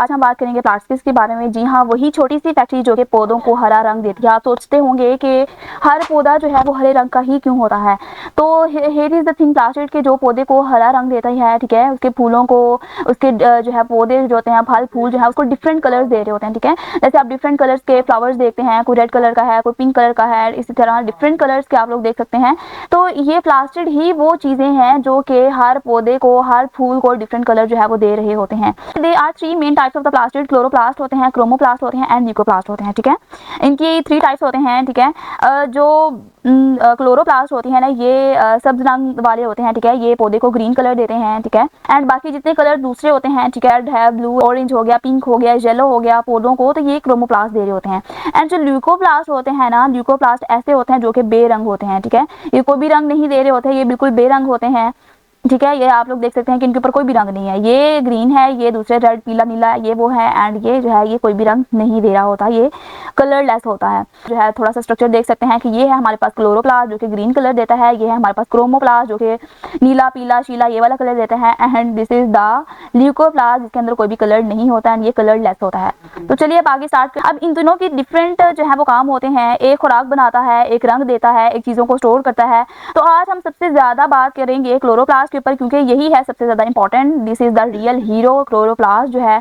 आज हम बात करेंगे प्लास्टिक्स के बारे में। जी हाँ, वही छोटी सी फैक्ट्री जो कि पौधों को हरा रंग देती है। आप सोचते होंगे कि हर पौधा जो है वो हरे रंग का ही क्यों होता है। तो here is the thing, plastic के जो पौधे को हरा रंग देता है, ठीक है, उसके फूलों को, उसके जो है पौधे जो होते हैं, फल फूल जो है उसको डिफरेंट कलर्स दे रहे होते हैं, ठीक है। जैसे आप डिफरेंट कलर्स के फ्लावर्स देखते हैं, कोई रेड कलर का है, कोई पिंक कलर का है, इसी तरह डिफरेंट कलर्स के आप लोग देख सकते हैं। तो ये प्लास्टिक ही वो चीजें हैं जो कि हर पौधे को, हर फूल को डिफरेंट कलर जो है वो दे रहे होते हैं। They are three main types of the plastic. Chloroplast होते हैं, क्रोमोप्लास्ट होते हैं एंड ल्यूकोप्लास्ट होते हैं, ठीक है। इनकी 3 टाइप्स होते हैं, ठीक है। जो क्लोरोप्लास्ट होती है ना, ये सब्ज रंग वाले होते हैं, ठीक है। ये पौधे को ग्रीन कलर देते हैं, ठीक है। एंड बाकी जितने कलर दूसरे होते हैं, ठीक है, रेड है, ब्लू, ऑरेंज हो गया, पिंक हो गया, येलो हो गया पौधों को, तो ये क्रोमोप्लास्ट दे रहे होते हैं। एंड जो ल्यूकोप्लास्ट होते हैं ना, ल्यूकोप्लास्ट ऐसे होते हैं जो कि बेरंग होते हैं, ठीक है। ये कोई भी रंग नहीं दे रहे होते हैं, ये बिल्कुल बेरंग होते हैं, ठीक है। ये आप लोग देख सकते हैं कि इनके ऊपर कोई भी रंग नहीं है। ये ग्रीन है, ये दूसरे रेड, पीला, नीला, ये वो है। एंड ये जो है ये कोई भी रंग नहीं दे रहा होता, ये कलरलेस होता है। जो है थोड़ा सा स्ट्रक्चर देख सकते हैं कि ये है हमारे पास क्लोरोप्लास्ट जो कि ग्रीन कलर देता है, ये है हमारे पास क्रोमोप्लास्ट जो कि नीला, पीला, शीला ये वाला कलर देता है। And this is the leucoplast जिसके अंदर कोई भी कलर नहीं होता है, ये कलरलेस होता है। तो चलिए अब आगे स्टार्ट कर। अब इन दोनों की डिफरेंट जो है वो काम होते हैं। एक खुराक बनाता है, एक रंग देता है, एक चीज़ों को स्टोर करता है। तो आज हम सबसे ज़्यादा बात करेंगे क्लोरोप्लास्ट के ऊपर, क्योंकि यही है सबसे ज़्यादा important. This is the real hero chloroplast जो है।